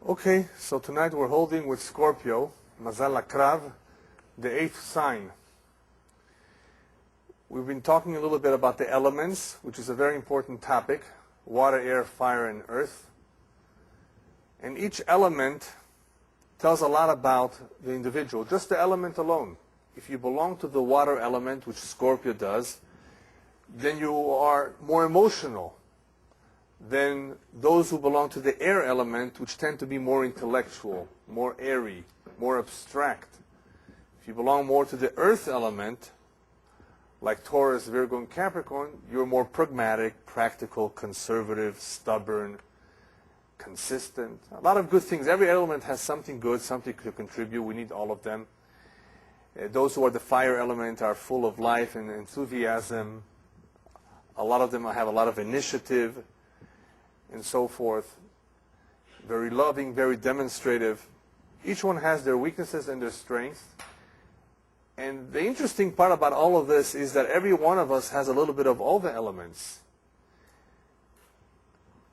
Okay, so tonight we're holding with Scorpio, Mazal, the 8th sign. We've been talking a little bit about the elements, which is a very important topic: water, air, fire, and earth. And each element tells a lot about the individual, just the element alone. If you belong to the water element, which Scorpio does, then you are more emotional than those who belong to the air element, which tend to be more intellectual, more airy, more abstract. If you belong more to the earth element, like Taurus, Virgo, and Capricorn, you're more pragmatic, practical, conservative, stubborn, consistent. A lot of good things. Every element has something good, something to contribute. We need all of them. Those who are the fire element are full of life and enthusiasm. A lot of them have a lot of initiative and so forth. Very loving, very demonstrative. Each one has their weaknesses and their strengths. And the interesting part about all of this is that every one of us has a little bit of all the elements.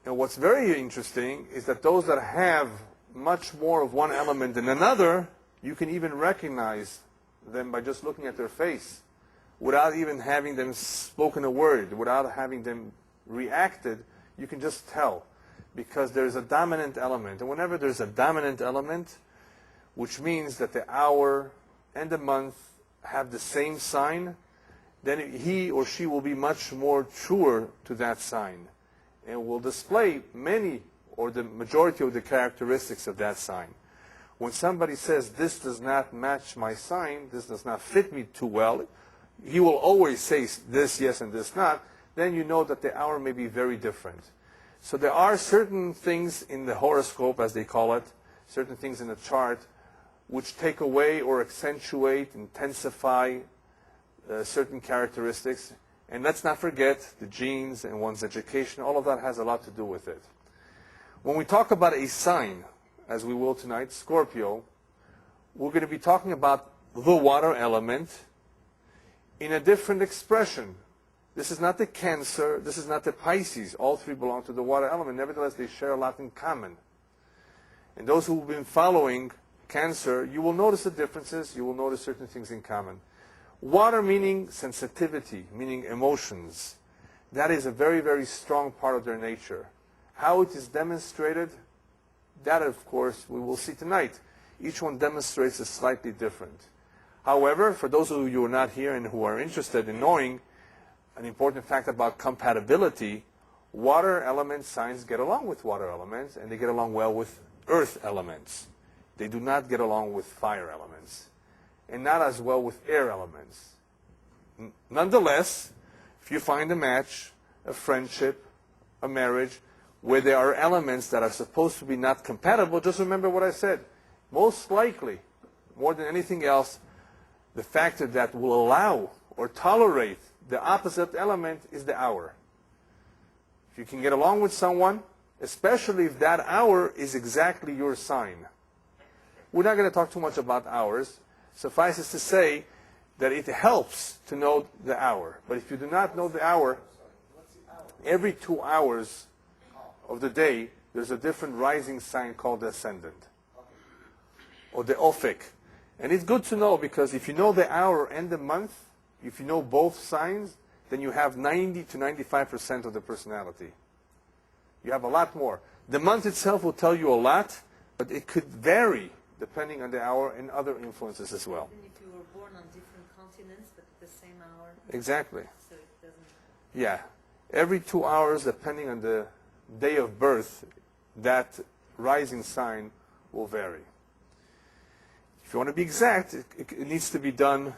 And what's very interesting is that those that have much more of one element than another, you can even recognize them by just looking at their face, without even having them spoken a word, without having them reacted. You can just tell, because there's a dominant element. And whenever there's a dominant element, which means that the hour and the month have the same sign, then he or she will be much more truer to that sign and will display many or the majority of the characteristics of that sign. When somebody says, this does not match my sign, this does not fit me too well, he will always say this yes and this not, then you know that the hour may be very different. So there are certain things in the horoscope, as they call it, certain things in the chart, which take away or accentuate, intensify certain characteristics. And let's not forget the genes and one's education. All of that has a lot to do with it. When we talk about a sign, as we will tonight, Scorpio, we're going to be talking about the water element in a different expression. This is not the Cancer, this is not the Pisces. All three belong to the water element. Nevertheless, they share a lot in common. And those who have been following Cancer, you will notice the differences, you will notice certain things in common. Water meaning sensitivity, meaning emotions. That is a very, very strong part of their nature. How it is demonstrated, that of course we will see tonight. Each one demonstrates is slightly different. However, for those of you who are not here and who are interested in knowing an important fact about compatibility, water element signs get along with water elements, and they get along well with earth elements. They do not get along with fire elements, and not as well with air elements. Nonetheless, if you find a match, a friendship, a marriage, where there are elements that are supposed to be not compatible, just remember what I said. Most likely, more than anything else, the factor that will allow or tolerate the opposite element is the hour. If you can get along with someone, especially if that hour is exactly your sign. We're not going to talk too much about hours. Suffice it to say that it helps to know the hour. But if you do not know the hour, every 2 hours of the day, there's a different rising sign called the ascendant, or the Ophik. And it's good to know, because if you know the hour and the month, if you know both signs, then you have 90 to 95% of the personality. You have a lot more. The month itself will tell you a lot, but it could vary depending on the hour and other influences as well. Even if you were born on different continents, but at the same hour. Exactly. So it doesn't. Yeah. Every 2 hours, depending on the day of birth, that rising sign will vary. If you want to be exact, it needs to be done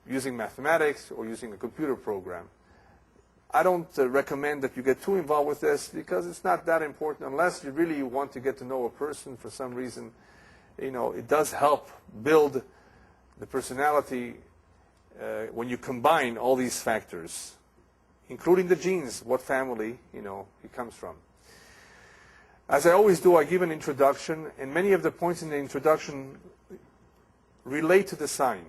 using mathematics or using a computer program. I don't recommend that you get too involved with this, because it's not that important unless you really want to get to know a person for some reason. You know, it does help build the personality when you combine all these factors, including the genes, what family, you know, he comes from. As I always do, I give an introduction, and many of the points in the introduction relate to the sign.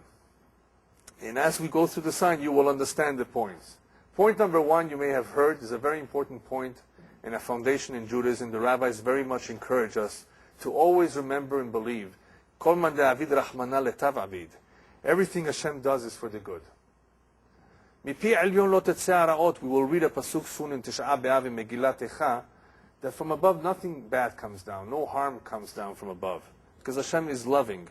And as we go through the sign, you will understand the points. Point number one, you may have heard, is a very important point and a foundation in Judaism. The rabbis very much encourage us to always remember and believe. Kol man de'avid rachmana letav avid. Everything Hashem does is for the good. Mipi elyon lo tetzeh haraot. We will read a pasuk soon in Tisha B'Av in Megillat Eicha, that from above nothing bad comes down, no harm comes down from above, because Hashem is loving.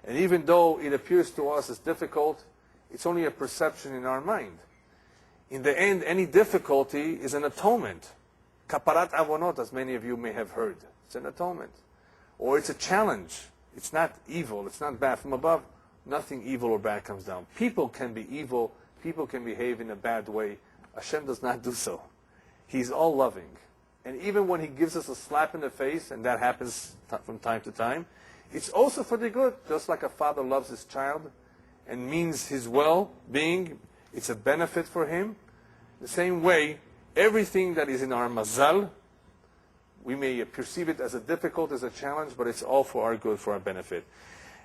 And even though it appears to us as difficult, it's only a perception in our mind. In the end, any difficulty is an atonement. Kaparat avonot, as many of you may have heard. It's an atonement. Or it's a challenge. It's not evil, it's not bad. From above, nothing evil or bad comes down. People can be evil, people can behave in a bad way. Hashem does not do so. He's all loving. And even when He gives us a slap in the face, and that happens from time to time, it's also for the good. Just like a father loves his child and means his well-being, it's a benefit for him. The same way, everything that is in our Mazal, we may perceive it as a difficult, as a challenge, but it's all for our good, for our benefit.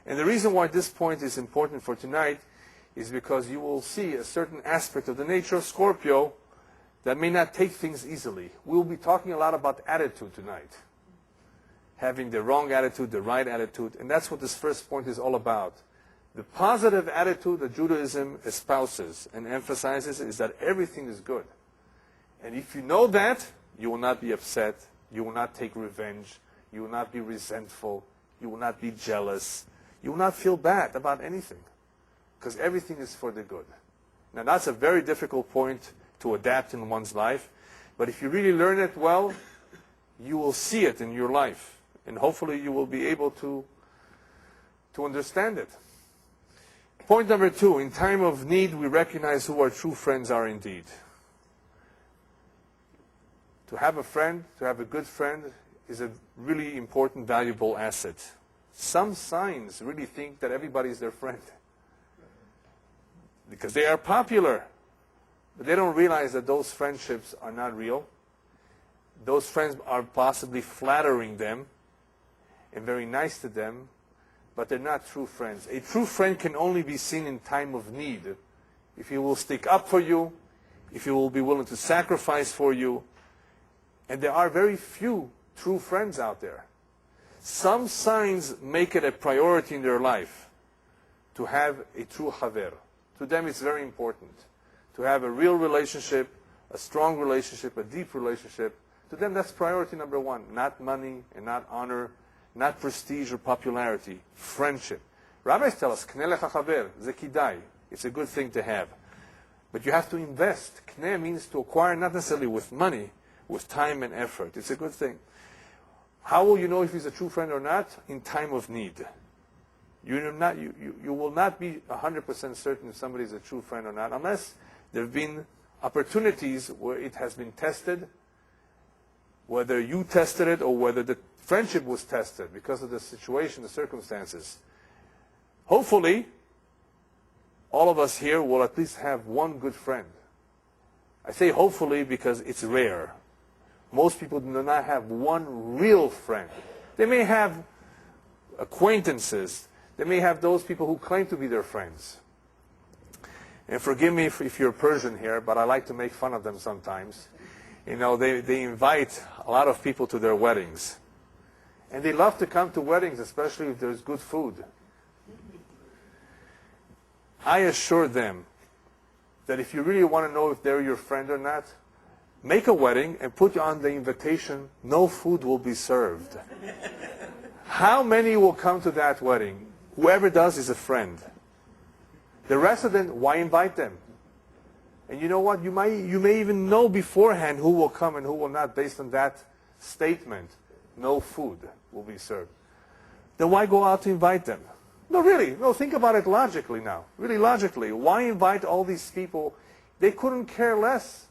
And the reason why this point is important for tonight is because you will see a certain aspect of the nature of Scorpio that may not take things easily. We'll be talking a lot about attitude tonight. Having the wrong attitude, the right attitude, and that's what this first point is all about. The positive attitude that Judaism espouses and emphasizes is that everything is good. And if you know that, you will not be upset, you will not take revenge, you will not be resentful, you will not be jealous, you will not feel bad about anything, because everything is for the good. Now that's a very difficult point to adapt in one's life, but if you really learn it well, you will see it in your life, and hopefully you will be able to understand it. Point number 2, in time of need, we recognize who our true friends are indeed. To have a friend, to have a good friend, is a really important, valuable asset. Some signs really think that everybody is their friend because they are popular. But they don't realize that those friendships are not real. Those friends are possibly flattering them and very nice to them, but they're not true friends. A true friend can only be seen in time of need. If he will stick up for you, if he will be willing to sacrifice for you. And there are very few true friends out there. Some signs make it a priority in their life to have a true chaver. To them it's very important to have a real relationship, a strong relationship, a deep relationship. To them that's priority number 1. Not money and not honor, not prestige or popularity. Friendship. Rabbis tell us, K'neh lecha chaver, ze kidai. It's a good thing to have. But you have to invest. K'neh means to acquire, not necessarily with money, with time and effort. It's a good thing. How will you know if he's a true friend or not? In time of need. You will not be 100% certain if somebody is a true friend or not, unless there have been opportunities where it has been tested, whether you tested it or whether the friendship was tested because of the situation, the circumstances. Hopefully, all of us here will at least have one good friend. I say hopefully because it's rare. Most people do not have one real friend. They may have acquaintances. They may have those people who claim to be their friends. And forgive me if you're Persian here, but I like to make fun of them sometimes. You know, they invite a lot of people to their weddings. And they love to come to weddings, especially if there's good food. I assure them that if you really want to know if they're your friend or not, make a wedding and put on the invitation, no food will be served. How many will come to that wedding? Whoever does is a friend. The rest of them, why invite them? And you know what? You may even know beforehand who will come and who will not based on that statement. No food will be served. Then why go out to invite them? No, really. No, think about it logically now. Really logically. Why invite all these people? They couldn't care less.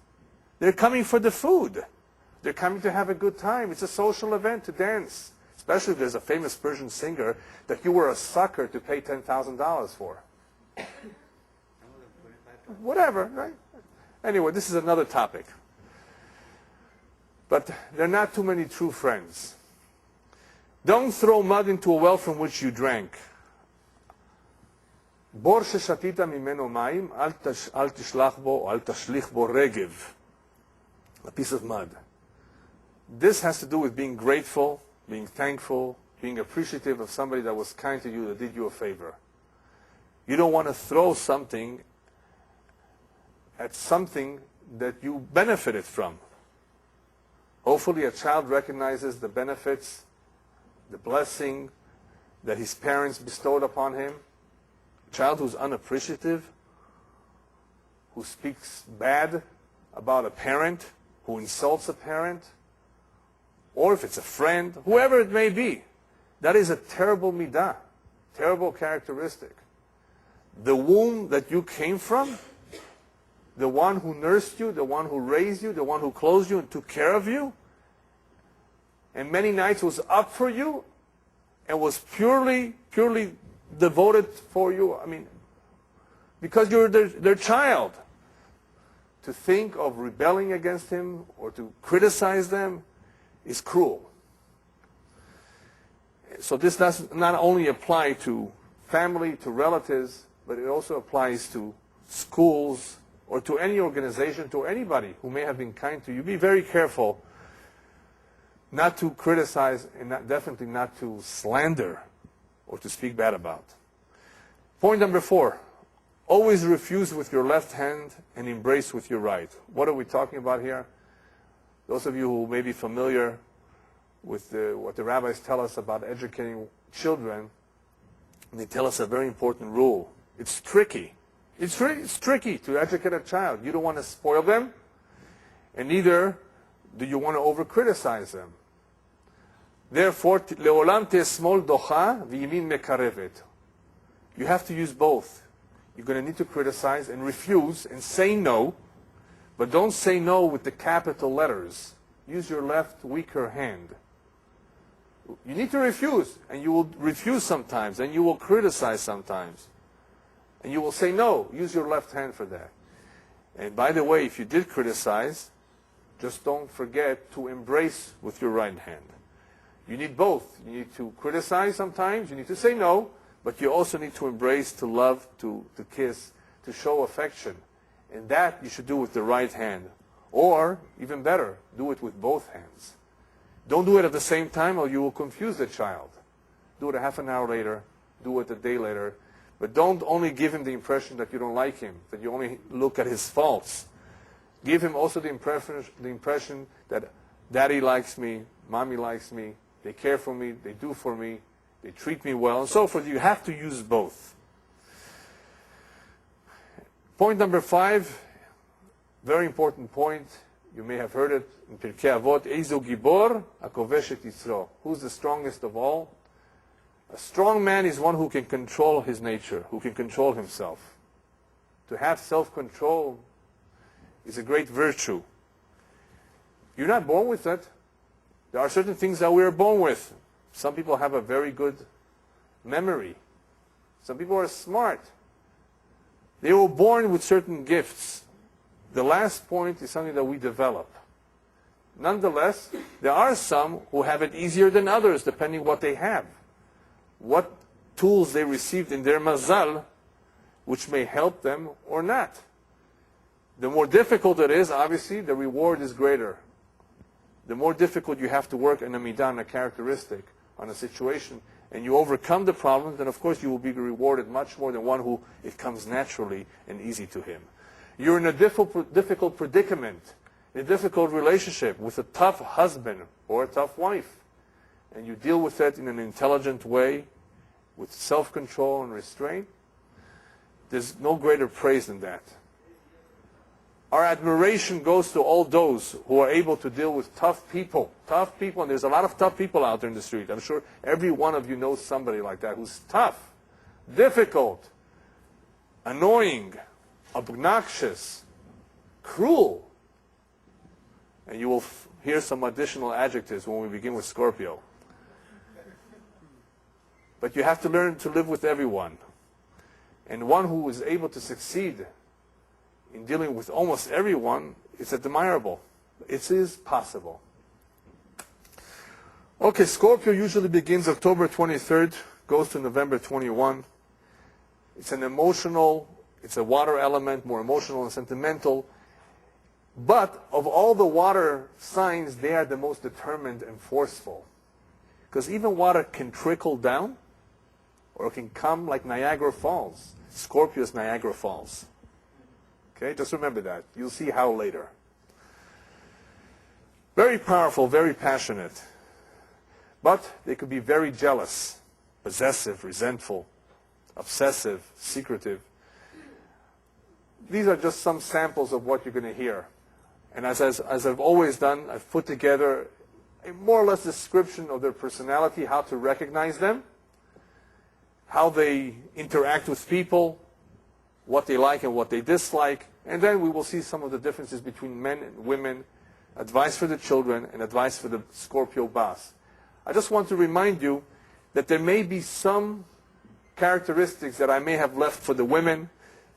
They're coming for the food. They're coming to have a good time. It's a social event to dance. Especially if there's a famous Persian singer that you were a sucker to pay $10,000 for. Whatever, right? Anyway, this is another topic. But there are not too many true friends. Don't throw mud into a well from which you drank. בור ששתית ממנו מים, אל תשלח בו, אל תשליך בו רגב. A piece of mud. This has to do with being grateful, being thankful, being appreciative of somebody that was kind to you, that did you a favor. You don't want to throw something at something that you benefited from. Hopefully a child recognizes the benefits, the blessing that his parents bestowed upon him. A child who's unappreciative, who speaks bad about a parent, who insults a parent, or if it's a friend, whoever it may be, that is a terrible midah, terrible characteristic. The womb that you came from, the one who nursed you, the one who raised you, the one who clothed you and took care of you, and many nights was up for you, and was purely devoted for you. I mean, because you're their child. To think of rebelling against him or to criticize them is cruel. So this does not only apply to family, to relatives, but it also applies to schools or to any organization, to anybody who may have been kind to you. Be very careful not to criticize and definitely not to slander or to speak bad about. Point number 4. Always refuse with your left hand and embrace with your right. What are we talking about here? Those of you who may be familiar with what the rabbis tell us about educating children, they tell us a very important rule. It's tricky. It's tricky to educate a child. You don't want to spoil them, and neither do you want to over-criticize them. Therefore, le'olam te'esmol docha v'yimin mekarevet. You have to use both. You're going to need to criticize and refuse and say no, but don't say no with the capital letters. Use your left, weaker hand. You need to refuse, and you will refuse sometimes, and you will criticize sometimes, and you will say no. Use your left hand for that. And by the way, if you did criticize, just don't forget to embrace with your right hand. You need both. You need to criticize sometimes, you need to say no, but you also need to embrace, to love, to kiss, to show affection. And that you should do with the right hand. Or, even better, do it with both hands. Don't do it at the same time or you will confuse the child. Do it a half an hour later, do it a day later. But don't only give him the impression that you don't like him, that you only look at his faults. Give him also the impression that daddy likes me, mommy likes me, they care for me, they do for me, they treat me well, and so forth. You have to use both. Point number 5, very important point. You may have heard it in Pirkei Avot. Eizo gibor hakovesh et yitzro. Who's the strongest of all? A strong man is one who can control his nature, who can control himself. To have self-control is a great virtue. You're not born with it. There are certain things that we are born with. Some people have a very good memory. Some people are smart. They were born with certain gifts. The last point is something that we develop. Nonetheless, there are some who have it easier than others, depending what they have. What tools they received in their mazal, which may help them or not. The more difficult it is, obviously, the reward is greater. The more difficult you have to work in a midah, on a characteristic, on a situation, and you overcome the problem, then of course you will be rewarded much more than one who it comes naturally and easy to him. You're in a difficult predicament, in a difficult relationship with a tough husband or a tough wife, and you deal with it in an intelligent way, with self-control and restraint. There's no greater praise than that. Our admiration goes to all those who are able to deal with tough people, and there's a lot of tough people out there in the street. I'm sure every one of you knows somebody like that who's tough, difficult, annoying, obnoxious, cruel. And you will hear some additional adjectives when we begin with Scorpio. But you have to learn to live with everyone. And one who is able to succeed in dealing with almost everyone is admirable. It is possible. Okay, Scorpio usually begins October 23rd, goes to November 21. It's an emotional, it's a water element, more emotional and sentimental. But of all the water signs, they are the most determined and forceful. Because even water can trickle down, or it can come like Niagara Falls. Scorpio is Niagara Falls. Okay, just remember that. You'll see how later. Very powerful, very passionate. But they could be very jealous, possessive, resentful, obsessive, secretive. These are just some samples of what you're going to hear. And as I've always done, I've put together a more or less description of their personality, how to recognize them, how they interact with people, what they like and what they dislike, and then we will see some of the differences between men and women, advice for the children, and advice for the Scorpio boss. I just want to remind you that there may be some characteristics that I may have left for the women,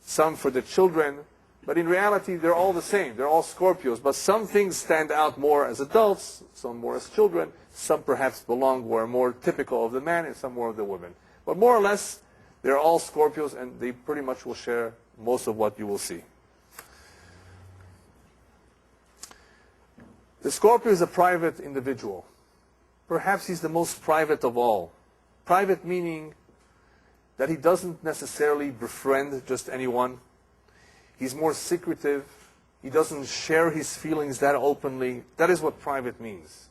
some for the children, but in reality they're all the same. They're all Scorpios, but some things stand out more as adults, some more as children, some perhaps belong or are more typical of the man, and some more of the women. But more or less, they're all Scorpios, and they pretty much will share most of what you will see. The Scorpio is a private individual. Perhaps he's the most private of all. Private meaning that he doesn't necessarily befriend just anyone. He's more secretive. He doesn't share his feelings that openly. That is what private means.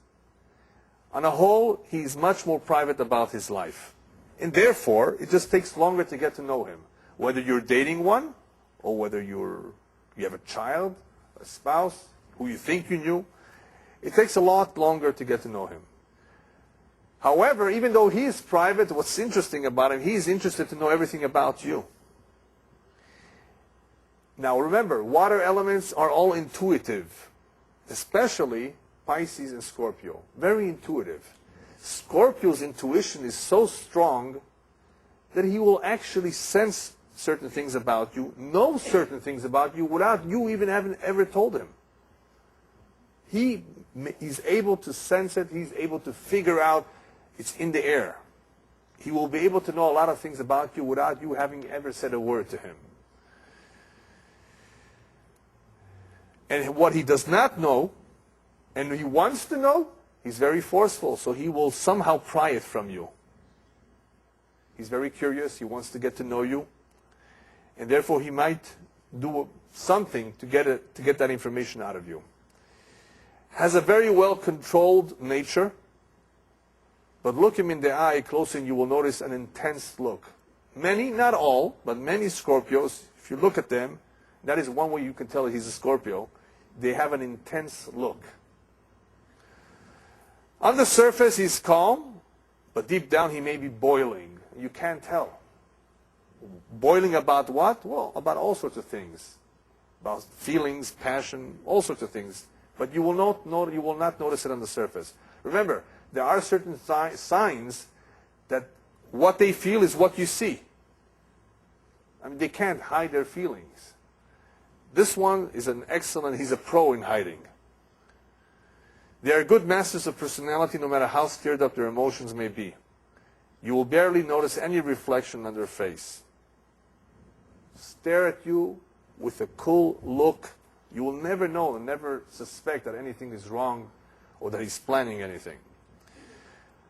On a whole, he's much more private about his life. And therefore, it just takes longer to get to know him. Whether you're dating one, or whether you have a child, a spouse, who you think you knew, it takes a lot longer to get to know him. However, even though he is private, what's interesting about him, he's interested to know everything about you. Now remember, water elements are all intuitive, especially Pisces and Scorpio. Very intuitive. Scorpio's intuition is so strong that he will actually sense certain things about you, know certain things about you without you even having ever told him. He's able to sense it. He's able to figure out it's in the air. He will be able to know a lot of things about you without you having ever said a word to him. And what he does not know, and he wants to know, he's very forceful, so he will somehow pry it from you. He's very curious. He wants to get to know you. And therefore, he might do something to get that information out of you. Has a very well-controlled nature. But look him in the eye closely and you will notice an intense look. Many, not all, but many Scorpios, if you look at them, that is one way you can tell he's a Scorpio, they have an intense look. On the surface, he's calm, but deep down he may be boiling. You can't tell. Boiling about what? Well, about all sorts of things. About feelings, passion, all sorts of things. But you will not notice it on the surface. Remember, there are certain signs that what they feel is what you see. I mean, they can't hide their feelings. This one is an excellent, he's a pro in hiding. They are good masters of personality no matter how stirred up their emotions may be. You will barely notice any reflection on their face. Stare at you with a cool look. You will never know and never suspect that anything is wrong or that he's planning anything.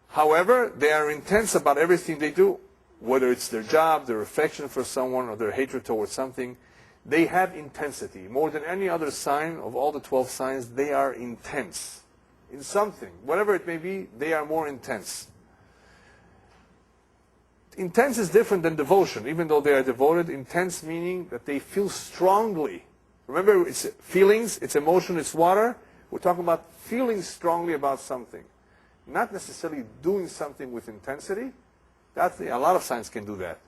However, they are intense about everything they do, whether it's their job, their affection for someone, or their hatred towards something. They have intensity. More than any other sign of all the 12 signs, they are intense in something. Whatever it may be, they are more intense. Intense is different than devotion. Even though they are devoted, intense meaning that they feel strongly. Remember, it's feelings, it's emotion, it's water. We're talking about feeling strongly about something. Not necessarily doing something with intensity. A lot of signs can do that.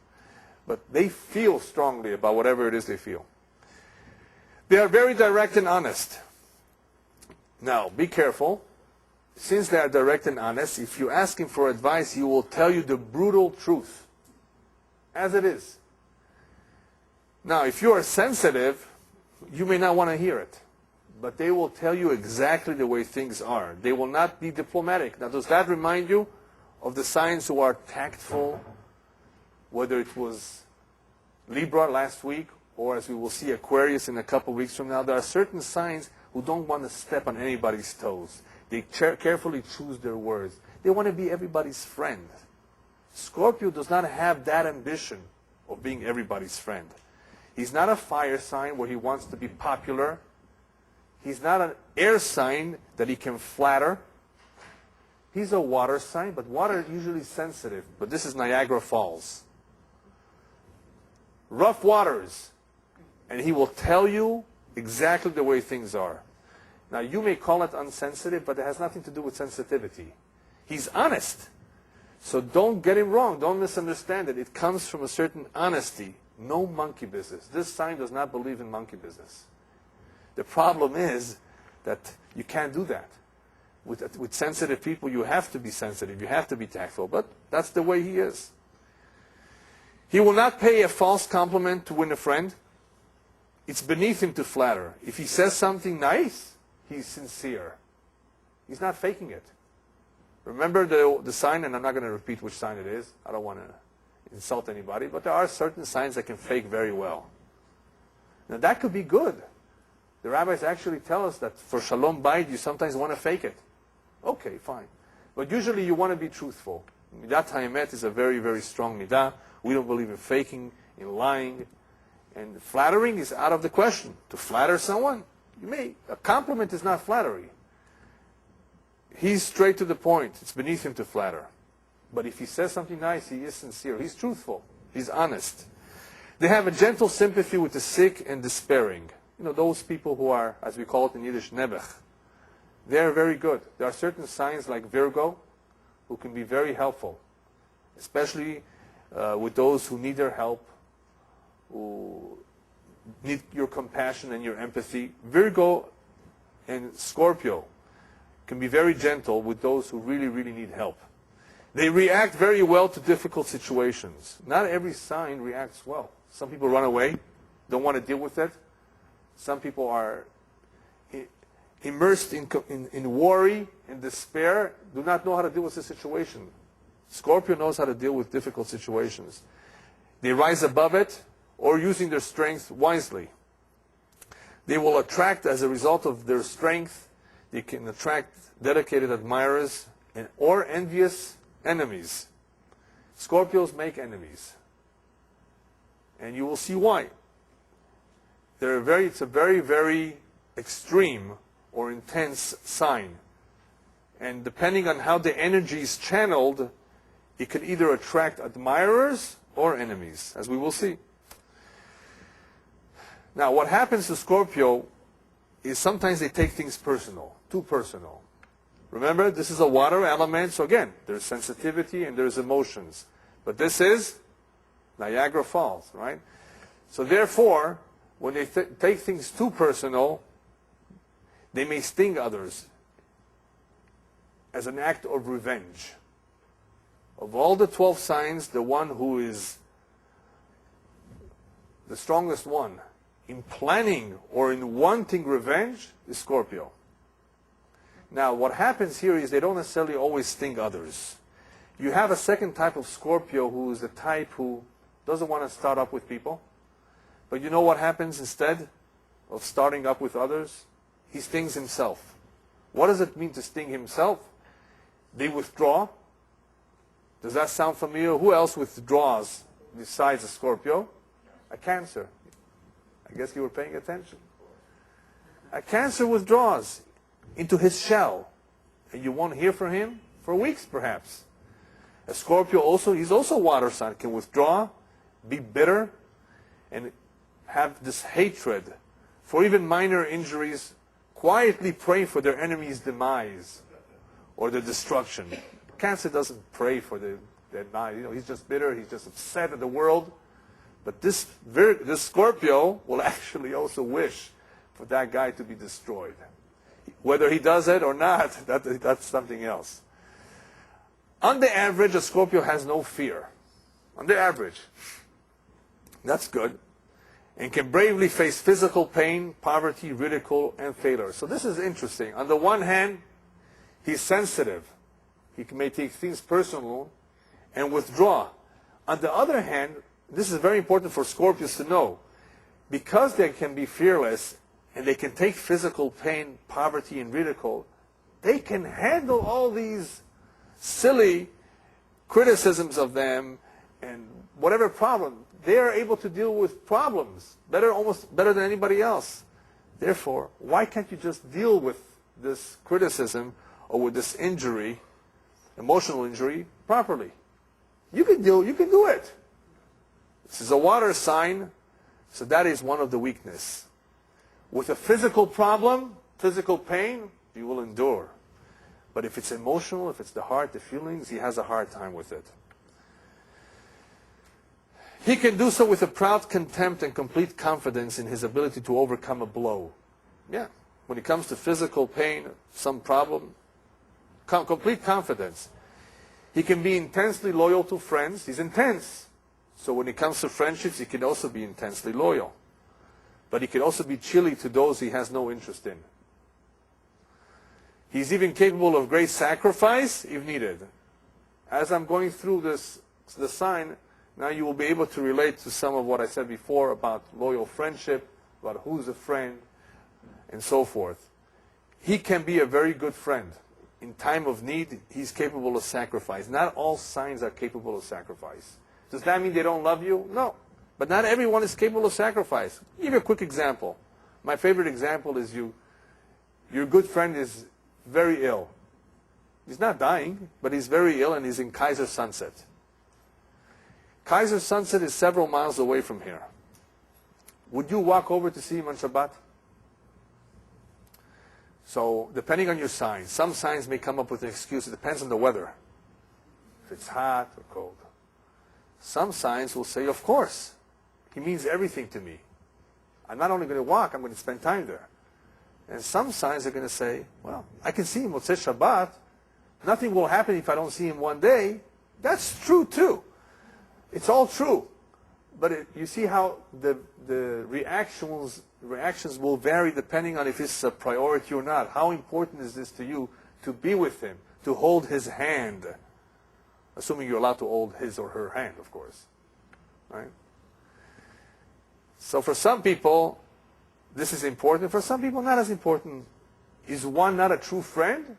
But they feel strongly about whatever it is they feel. They are very direct and honest. Now, be careful. Since they are direct and honest, if you ask him for advice, he will tell you the brutal truth, as it is. Now, if you are sensitive, you may not want to hear it. But they will tell you exactly the way things are. They will not be diplomatic. Now, does that remind you of the signs who are tactful, whether it was Libra last week, or as we will see Aquarius in a couple weeks from now? There are certain signs who don't want to step on anybody's toes. They carefully choose their words. They want to be everybody's friend. Scorpio does not have that ambition of being everybody's friend. He's not a fire sign where he wants to be popular. He's not an air sign that he can flatter. He's a water sign, but water is usually sensitive. But this is Niagara Falls. Rough waters. And he will tell you exactly the way things are. Now, you may call it unsensitive, but it has nothing to do with sensitivity. He's honest. So don't get him wrong. Don't misunderstand it. It comes from a certain honesty. No monkey business. This sign does not believe in monkey business. The problem is that you can't do that. With sensitive people, you have to be sensitive. You have to be tactful. But that's the way he is. He will not pay a false compliment to win a friend. It's beneath him to flatter. If he says something nice, he's sincere. He's not faking it. Remember the sign, and I'm not going to repeat which sign it is. I don't want to insult anybody, but there are certain signs that can fake very well. Now that could be good. The rabbis actually tell us that for Shalom Bayit, you sometimes want to fake it. Okay, fine. But usually you want to be truthful. Midat HaEmet is a very, very strong midah. We don't believe in faking, in lying. And flattering is out of the question. To flatter someone, a compliment is not flattery. He's straight to the point. It's beneath him to flatter. But if he says something nice, he is sincere. He's truthful. He's honest. They have a gentle sympathy with the sick and despairing. You know, those people who are, as we call it in Yiddish, nebech. They're very good. There are certain signs like Virgo who can be very helpful, especially with those who need their help, who need your compassion and your empathy. Virgo and Scorpio can be very gentle with those who really, really need help. They react very well to difficult situations. Not every sign reacts well. Some people run away, don't want to deal with it. Some people are immersed in worry and despair, do not know how to deal with the situation. Scorpio knows how to deal with difficult situations. They rise above it or using their strength wisely. They will attract, as a result of their strength, they can attract dedicated admirers or envious enemies. Scorpios make enemies. And you will see why. It's a very, very extreme or intense sign. And depending on how the energy is channeled, it can either attract admirers or enemies, as we will see. Now, what happens to Scorpio is sometimes they take things personal, too personal. Remember, this is a water element, so again, there's sensitivity and there's emotions. But this is Niagara Falls, right? So therefore, when they take things too personal, they may sting others as an act of revenge. Of all the 12 signs, the one who is the strongest one in planning or in wanting revenge is Scorpio. Now, what happens here is they don't necessarily always sting others. You have a second type of Scorpio who is the type who doesn't want to start up with people. But you know what happens instead of starting up with others? He stings himself. What does it mean to sting himself? They withdraw. Does that sound familiar? Who else withdraws besides a Scorpio? A Cancer. I guess you were paying attention. A Cancer withdraws into his shell. And you won't hear from him for weeks, perhaps. A Scorpio also, he's also a water sign, can withdraw, be bitter, and have this hatred for even minor injuries, quietly pray for their enemy's demise or their destruction. Cancer doesn't pray for their demise. You know, he's just bitter, he's just upset at the world. But this Scorpio will actually also wish for that guy to be destroyed. Whether he does it or not, that's something else. On the average, a Scorpio has no fear. On the average. That's good. And can bravely face physical pain, poverty, ridicule, and failure. So this is interesting. On the one hand, he's sensitive. He may take things personal and withdraw. On the other hand, this is very important for Scorpios to know. Because they can be fearless and they can take physical pain, poverty, and ridicule, they can handle all these silly criticisms of them and whatever problem. They are able to deal with problems almost better than anybody else. Therefore, why can't you just deal with this criticism or with this injury, emotional injury, properly? You can do it. This is a water sign, so that is one of the weakness. With a physical problem, physical pain, you will endure. But if it's emotional, if it's the heart, the feelings, he has a hard time with it. He can do so with a proud contempt and complete confidence in his ability to overcome a blow. Yeah, when it comes to physical pain, some problem, complete confidence. He can be intensely loyal to friends. He's intense. So when it comes to friendships, he can also be intensely loyal. But he can also be chilly to those he has no interest in. He's even capable of great sacrifice if needed. As I'm going through the sign, now you will be able to relate to some of what I said before about loyal friendship, about who's a friend, and so forth. He can be a very good friend. In time of need, he's capable of sacrifice. Not all signs are capable of sacrifice. Does that mean they don't love you? No. But not everyone is capable of sacrifice. I'll give you a quick example. My favorite example is your good friend is very ill. He's not dying, but he's very ill and he's in Kaiser Sunset. Kaiser Sunset is several miles away from here. Would you walk over to see him on Shabbat? So, depending on your sign, some signs may come up with an excuse. It depends on the weather. If it's hot or cold. Some signs will say, of course. He means everything to me. I'm not only going to walk, I'm going to spend time there. And some signs are going to say, well, I can see him Motzei Shabbat. Nothing will happen if I don't see him one day. That's true too. It's all true. But you see how the reactions will vary depending on if it's a priority or not. How important is this to you to be with him, to hold his hand? Assuming you're allowed to hold his or her hand, of course. Right? So for some people, this is important. For some people, not as important. Is one not a true friend?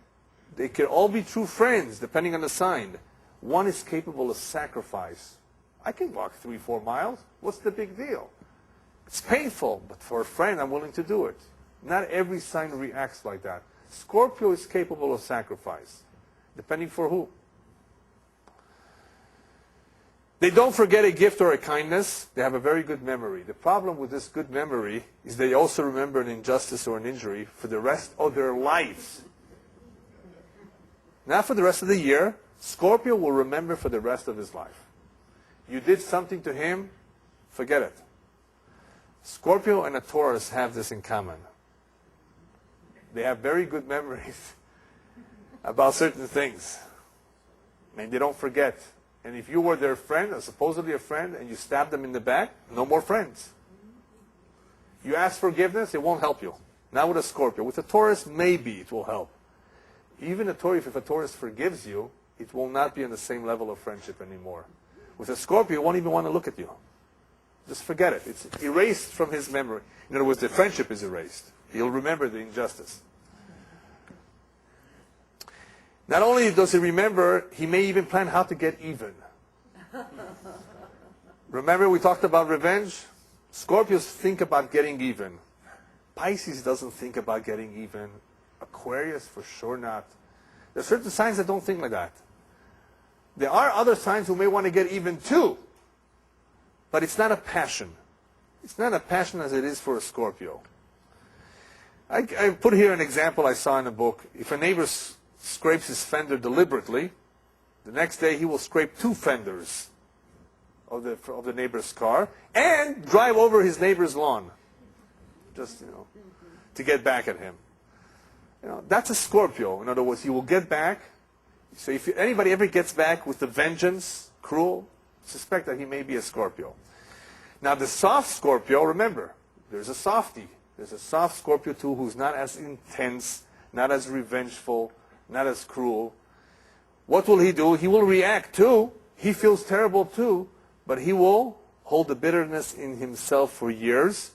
They can all be true friends, depending on the sign. One is capable of sacrifice. I can walk 3-4 miles. What's the big deal? It's painful, but for a friend, I'm willing to do it. Not every sign reacts like that. Scorpio is capable of sacrifice, depending for who. They don't forget a gift or a kindness. They have a very good memory. The problem with this good memory is they also remember an injustice or an injury for the rest of their lives. Not for the rest of the year. Scorpio will remember for the rest of his life. You did something to him, forget it. Scorpio and a Taurus have this in common. They have very good memories about certain things. And they don't forget. And if you were their friend, or supposedly a friend, and you stabbed them in the back, no more friends. You ask forgiveness, it won't help you. Not with a Scorpio. With a Taurus, maybe it will help. Even a Taurus, if a Taurus forgives you, it will not be on the same level of friendship anymore. With a Scorpio, he won't even want to look at you. Just forget it. It's erased from his memory. In other words, the friendship is erased. He'll remember the injustice. Not only does he remember, he may even plan how to get even. Remember we talked about revenge? Scorpios think about getting even. Pisces doesn't think about getting even. Aquarius, for sure not. There are certain signs that don't think like that. There are other signs who may want to get even too. But it's not a passion. It's not a passion as it is for a Scorpio. I put here an example I saw in a book. If a neighbor scrapes his fender deliberately, the next day he will scrape 2 fenders of the neighbor's car and drive over his neighbor's lawn. Just, to get back at him. That's a Scorpio. In other words, he will get back. So if anybody ever gets back with the vengeance, cruel, suspect that he may be a Scorpio. Now the soft Scorpio, remember, there's a softie. There's a soft Scorpio too who's not as intense, not as revengeful, not as cruel. What will he do? He will react too. He feels terrible too, but he will hold the bitterness in himself for years,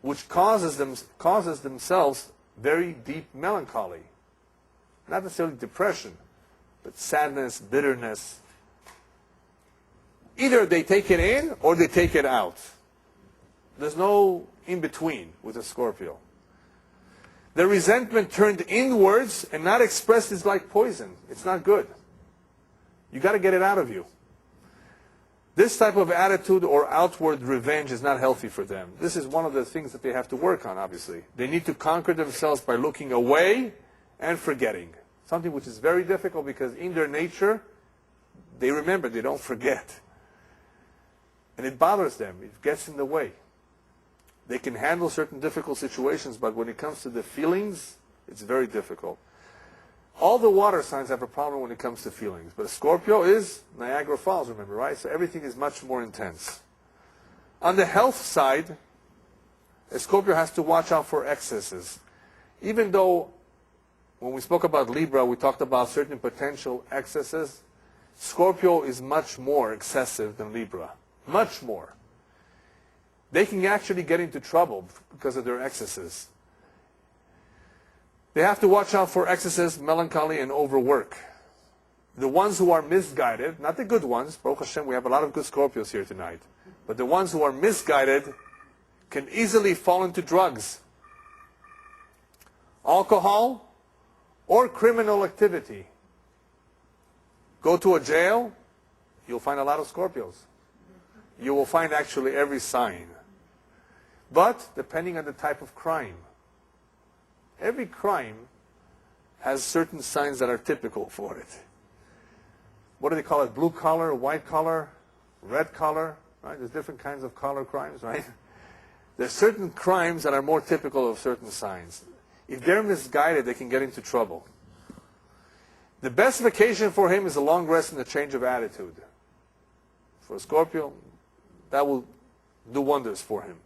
which causes themselves very deep melancholy. Not necessarily depression, but sadness, bitterness. Either they take it in or they take it out. There's no in-between with a Scorpio. The resentment turned inwards and not expressed is like poison. It's not good. You got to get it out of you. This type of attitude or outward revenge is not healthy for them. This is one of the things that they have to work on, obviously. They need to conquer themselves by looking away and forgetting. Something which is very difficult because in their nature, they remember, they don't forget. And it bothers them. It gets in the way. They can handle certain difficult situations, but when it comes to the feelings, it's very difficult. All the water signs have a problem when it comes to feelings. But Scorpio is Niagara Falls, remember, right? So everything is much more intense. On the health side, a Scorpio has to watch out for excesses. Even though when we spoke about Libra, we talked about certain potential excesses, Scorpio is much more excessive than Libra. Much more. They can actually get into trouble because of their excesses. They have to watch out for excesses, melancholy, and overwork. The ones who are misguided, not the good ones, Baruch Hashem, we have a lot of good Scorpios here tonight, but the ones who are misguided can easily fall into drugs, alcohol, or criminal activity. Go to a jail, you'll find a lot of Scorpios. You will find actually every sign. But depending on the type of crime. Every crime has certain signs that are typical for it. What do they call it? Blue collar, white collar, red collar, right? There's different kinds of collar crimes, right? There's certain crimes that are more typical of certain signs. If they're misguided, they can get into trouble. The best vacation for him is a long rest and a change of attitude. For a Scorpio, that will do wonders for him.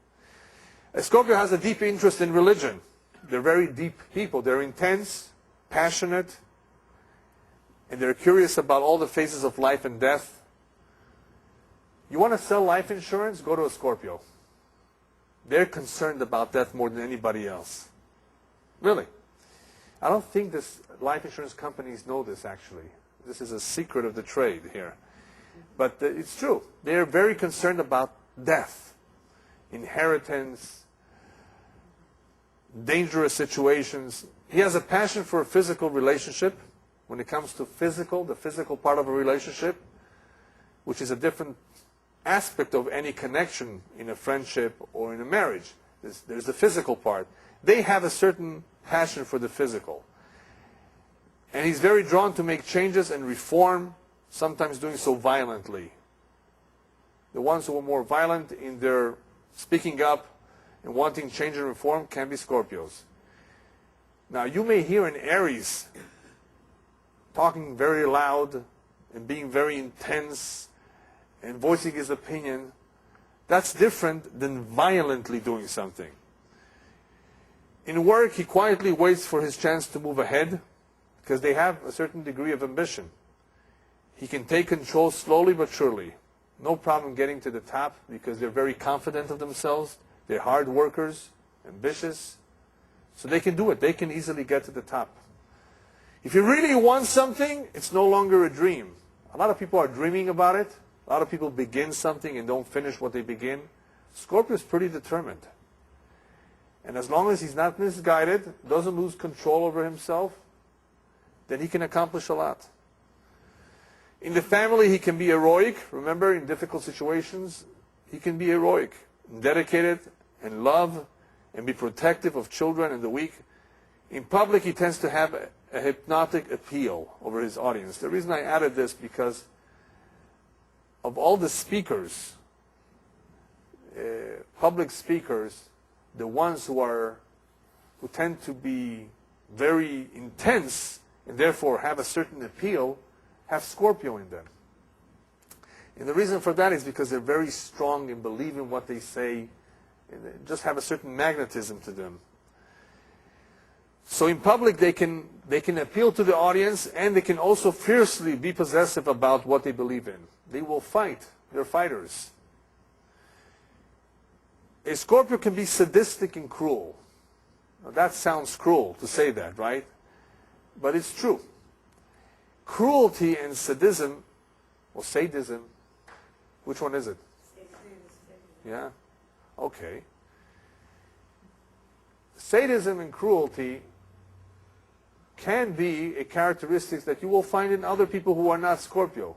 A Scorpio has a deep interest in religion. They're very deep people. They're intense, passionate, and they're curious about all the phases of life and death. You want to sell life insurance? Go to a Scorpio. They're concerned about death more than anybody else. Really. I don't think this life insurance companies know this, actually. This is a secret of the trade here. But it's true. They're very concerned about death, inheritance, dangerous situations. He has a passion for a physical relationship when it comes to the physical part of a relationship, which is a different aspect of any connection in a friendship or in a marriage. There's the physical part. They have a certain passion for the physical. And he's very drawn to make changes and reform, sometimes doing so violently. The ones who are more violent in their speaking up and wanting change and reform can be Scorpios. Now, you may hear an Aries talking very loud and being very intense and voicing his opinion. That's different than violently doing something. In work, he quietly waits for his chance to move ahead because they have a certain degree of ambition. He can take control slowly but surely. No problem getting to the top because they're very confident of themselves. They're hard workers, ambitious. So they can do it. They can easily get to the top. If you really want something, it's no longer a dream. A lot of people are dreaming about it. A lot of people begin something and don't finish what they begin. Scorpio is pretty determined. And as long as he's not misguided, doesn't lose control over himself, then he can accomplish a lot. In the family, he can be heroic. Remember, in difficult situations, he can be heroic, dedicated, and love, and be protective of children and the weak. In public, he tends to have a hypnotic appeal over his audience. The reason I added this because of all the speakers, public speakers, the ones who tend to be very intense and therefore have a certain appeal, have Scorpio in them. And the reason for that is because they're very strong and believe in what they say, and they just have a certain magnetism to them. So in public, they can appeal to the audience, and they can also fiercely be possessive about what they believe in. They will fight. They're fighters. A Scorpio can be sadistic and cruel. Now, that sounds cruel to say that, right? but it's true. Cruelty and sadism, or sadism, which one is it? Yeah? Okay. Sadism and cruelty can be a characteristic that you will find in other people who are not Scorpio.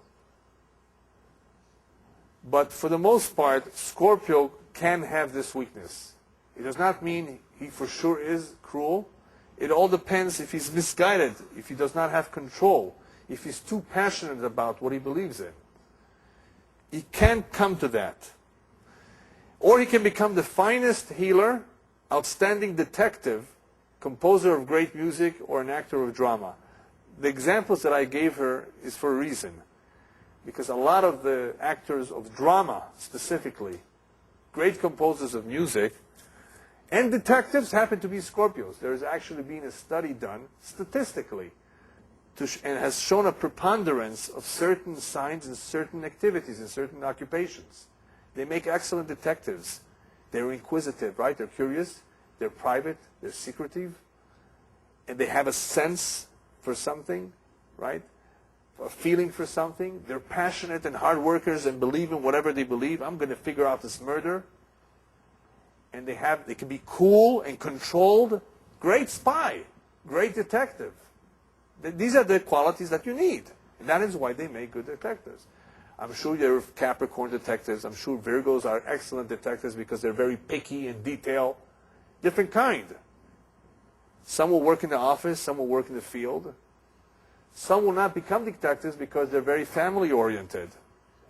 But for the most part, Scorpio can have this weakness. It does not mean he for sure is cruel. It all depends if he's misguided, if he does not have control, if he's too passionate about what he believes in. He can come to that. Or he can become the finest healer, outstanding detective, composer of great music, or an actor of drama. The examples that I gave her is for a reason. Because a lot of the actors of drama, specifically, great composers of music, and detectives happen to be Scorpios. There has actually been a study done, statistically, and has shown a preponderance of certain signs and certain activities and certain occupations. They make excellent detectives. They're inquisitive, right? They're curious. They're private. They're secretive. And they have a sense for something, right? A feeling for something. They're passionate and hard workers and believe in whatever they believe. I'm going to figure out this murder. And they can be cool and controlled. Great spy. Great detective. These are the qualities that you need. And that is why they make good detectives. I'm sure there are Capricorn detectives. I'm sure Virgos are excellent detectives because they're very picky and detailed. Different kind. Some will work in the office. Some will work in the field. Some will not become detectives because they're very family-oriented.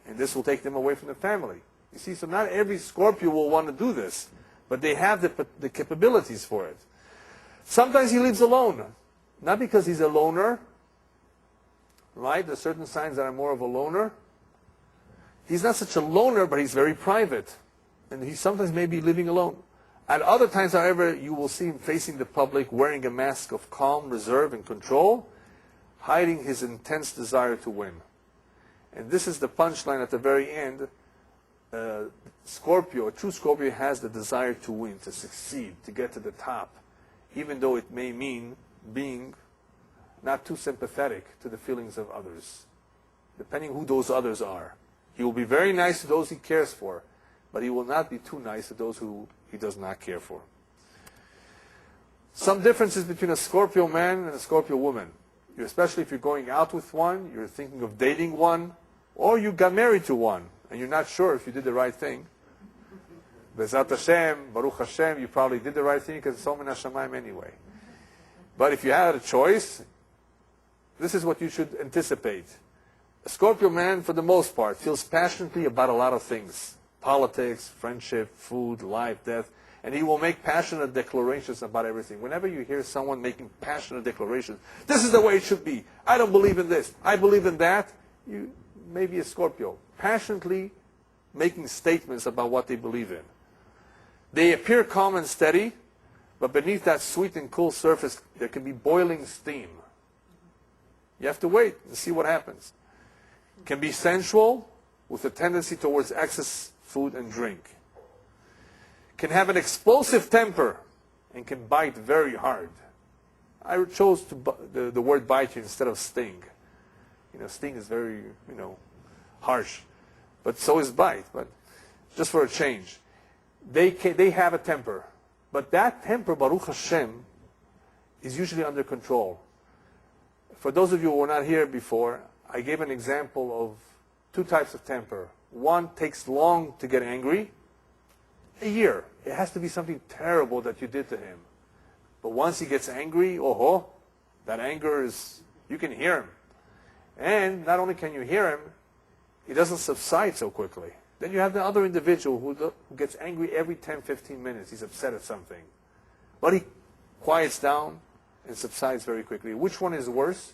And this will take them away from the family. You see, so not every Scorpio will want to do this. But they have the capabilities for it. Sometimes he lives alone. Not because he's a loner. Right? There are certain signs that are more of a loner. He's not such a loner, but he's very private. And he sometimes may be living alone. At other times, however, you will see him facing the public, wearing a mask of calm, reserve, and control, hiding his intense desire to win. And this is the punchline at the very end. Scorpio, a true Scorpio, has the desire to win, to succeed, to get to the top, even though it may mean being not too sympathetic to the feelings of others, depending who those others are. He will be very nice to those he cares for, but he will not be too nice to those who he does not care for. Some differences between a Scorpio man and a Scorpio woman. Especially if you're going out with one, you're thinking of dating one, or you got married to one, and you're not sure if you did the right thing. Bezat Hashem, Baruch Hashem, you probably did the right thing because it's Omen HaShamayim anyway. But if you had a choice, this is what you should anticipate. A Scorpio man, for the most part, feels passionately about a lot of things. Politics, friendship, food, life, death. And he will make passionate declarations about everything. Whenever you hear someone making passionate declarations, this is the way it should be. I don't believe in this. I believe in that. You may be a Scorpio. Passionately making statements about what they believe in. They appear calm and steady, but beneath that sweet and cool surface, there can be boiling steam. You have to wait and see what happens. Can be sensual with a tendency towards excess food and drink. Can have an explosive temper and can bite very hard. I chose the word bite here instead of sting. Sting is very, harsh. But so is bite. But just for a change. They have a temper. But that temper, Baruch Hashem, is usually under control. For those of you who were not here before, I gave an example of two types of temper. One takes long to get angry. A year. It has to be something terrible that you did to him. But once he gets angry, that anger is, you can hear him. And not only can you hear him, he doesn't subside so quickly. Then you have the other individual who gets angry every 10, 15 minutes. He's upset at something. But he quiets down and subsides very quickly. Which one is worse?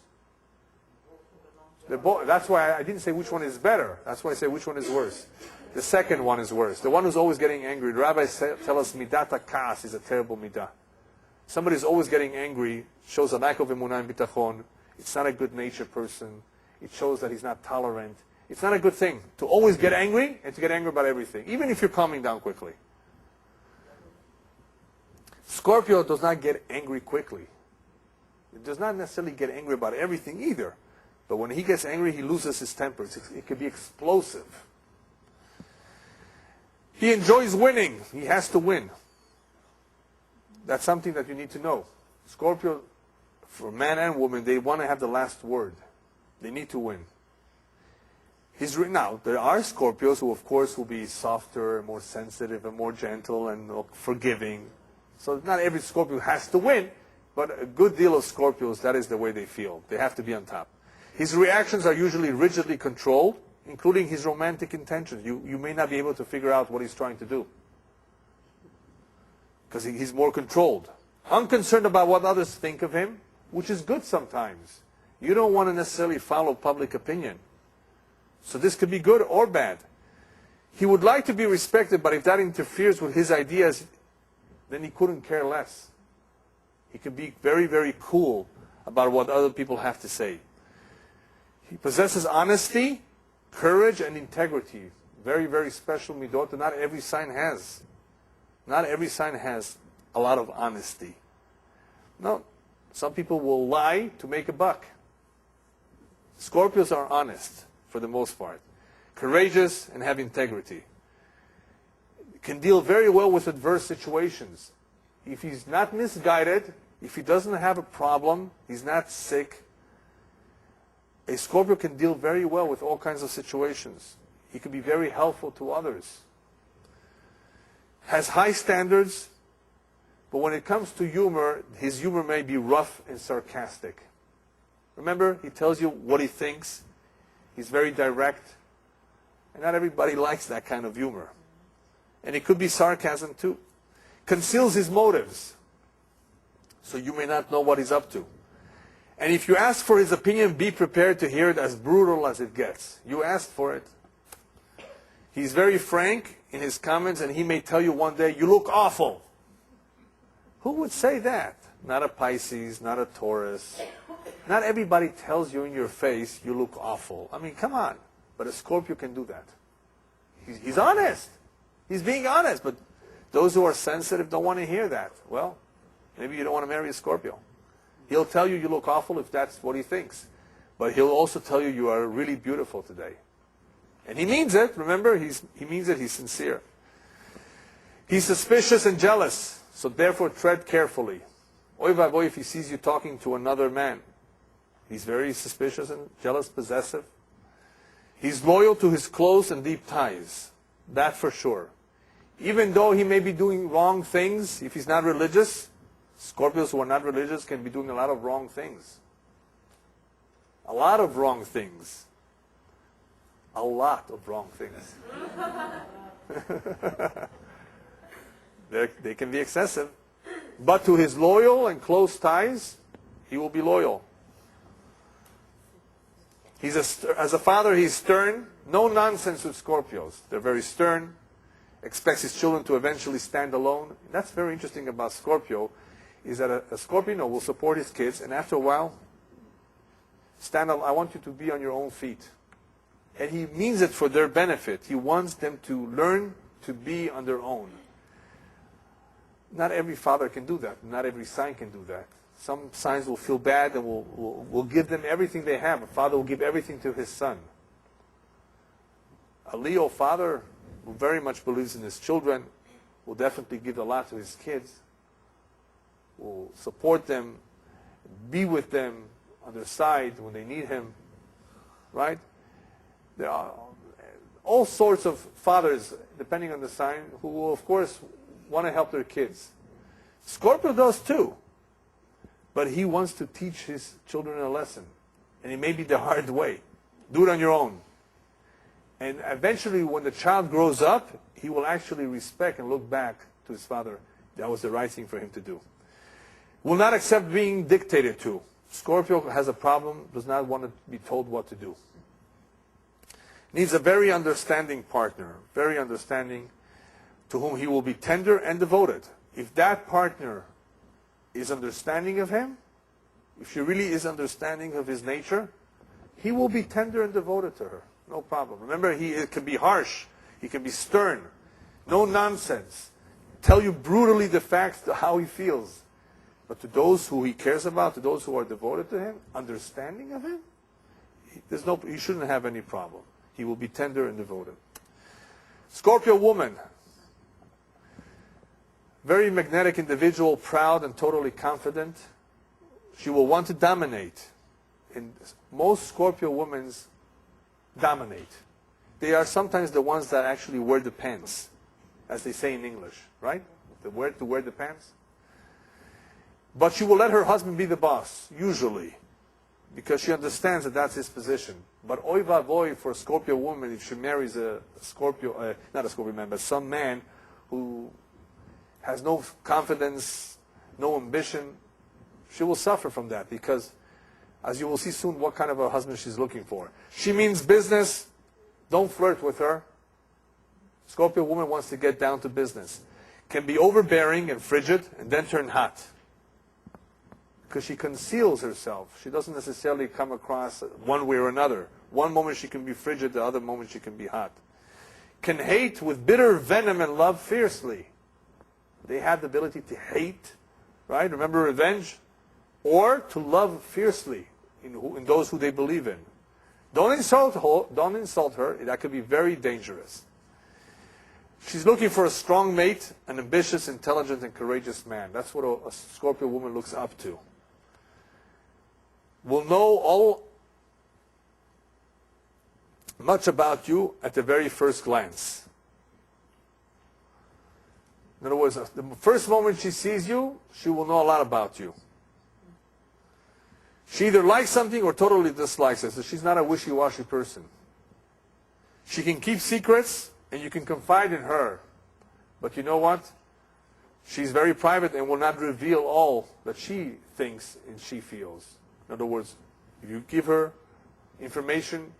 That's why I didn't say which one is better. That's why I say which one is worse. The second one is worse. The one who's always getting angry. The rabbis tell us midat hakas is a terrible midah. Somebody who's always getting angry shows a lack of emunah and bitachon. It's not a good-natured person. It shows that he's not tolerant. It's not a good thing to always get angry and to get angry about everything, even if you're calming down quickly. Scorpio does not get angry quickly. He does not necessarily get angry about everything either. But when he gets angry, he loses his temper. It could be explosive. He enjoys winning. He has to win. That's something that you need to know. Scorpio, for man and woman, they want to have the last word. They need to win. Now, there are Scorpios who, of course, will be softer, more sensitive, and more gentle, and forgiving. So not every Scorpio has to win, but a good deal of Scorpios, that is the way they feel. They have to be on top. His reactions are usually rigidly controlled, including his romantic intentions. You may not be able to figure out what he's trying to do, because he's more controlled. Unconcerned about what others think of him, which is good sometimes. You don't want to necessarily follow public opinion. So this could be good or bad. He would like to be respected, but if that interferes with his ideas, then he couldn't care less. He could be very, very cool about what other people have to say. He possesses honesty, courage, and integrity. Very, very special midot that not every sign has. Not every sign has a lot of honesty. No, some people will lie to make a buck. Scorpios are honest, for the most part. Courageous and have integrity. Can deal very well with adverse situations. If he's not misguided, if he doesn't have a problem, he's not sick, a Scorpio can deal very well with all kinds of situations. He can be very helpful to others. Has high standards, but when it comes to humor, his humor may be rough and sarcastic. Remember, he tells you what he thinks. He's very direct. And not everybody likes that kind of humor. And it could be sarcasm too. Conceals his motives, so you may not know what he's up to. And if you ask for his opinion, be prepared to hear it as brutal as it gets. You asked for it. He's very frank in his comments, and he may tell you one day, "You look awful." Who would say that? Not a Pisces, not a Taurus. Not everybody tells you in your face, "You look awful." I mean, come on. But a Scorpio can do that. He's honest. He's being honest. But those who are sensitive don't want to hear that. Well, maybe you don't want to marry a Scorpio. He'll tell you you look awful if that's what he thinks. But he'll also tell you you are really beautiful today. And he means it. Remember, he means it. He's sincere. He's suspicious and jealous. So therefore, tread carefully. Oy vavoy if he sees you talking to another man. He's very suspicious and jealous, possessive. He's loyal to his close and deep ties. That for sure. Even though he may be doing wrong things, if he's not religious, Scorpios who are not religious can be doing a lot of wrong things. A lot of wrong things. A lot of wrong things. They can be excessive. But to his loyal and close ties, he will be loyal. As a father, he's stern. No nonsense with Scorpios. They're very stern. Expects his children to eventually stand alone. That's very interesting about Scorpio, is that a Scorpio will support his kids, and after a while, I want you to be on your own feet. And he means it for their benefit. He wants them to learn to be on their own. Not every father can do that. Not every sign can do that. Some signs will feel bad and will give them everything they have. A father will give everything to his son. A Leo father who very much believes in his children will definitely give a lot to his kids, will support them, be with them on their side when they need him, right? There are all sorts of fathers, depending on the sign, who will, of course, want to help their kids. Scorpio does too, but he wants to teach his children a lesson, and it may be the hard way. Do it on your own. And eventually, when the child grows up, he will actually respect and look back to his father. That was the right thing for him to do. Will not accept being dictated to. Scorpio has a problem, does not want to be told what to do. Needs a very understanding partner, very understanding, to whom he will be tender and devoted. If that partner is understanding of him, if she really is understanding of his nature, he will be tender and devoted to her. No problem. Remember, he can be harsh. He can be stern. No nonsense. Tell you brutally the facts, how he feels. But to those who he cares about, to those who are devoted to him, understanding of him, he shouldn't have any problem. He will be tender and devoted. Scorpio woman. Very magnetic individual, proud and totally confident. She will want to dominate. And most Scorpio women dominate. They are sometimes the ones that actually wear the pants, as they say in English, right? To wear the pants. But she will let her husband be the boss, usually, because she understands that that's his position. But oy vavoy for a Scorpio woman if she marries a Scorpio, not a Scorpio man, but some man who has no confidence, no ambition, she will suffer from that because, as you will see soon, what kind of a husband she's looking for. She means business. Don't flirt with her. Scorpio woman wants to get down to business. Can be overbearing and frigid and then turn hot. Because she conceals herself. She doesn't necessarily come across one way or another. One moment she can be frigid, the other moment she can be hot. Can hate with bitter venom and love fiercely. They have the ability to hate, right? Remember revenge? Or to love fiercely in those who they believe in. Don't insult her. That could be very dangerous. She's looking for a strong mate, an ambitious, intelligent, and courageous man. That's what a Scorpio woman looks up to. Will know much about you at the very first glance. In other words, the first moment she sees you, she will know a lot about you. She either likes something or totally dislikes it, so she's not a wishy-washy person. She can keep secrets, and you can confide in her. But you know what? She's very private and will not reveal all that she thinks and she feels. In other words, if you give her information,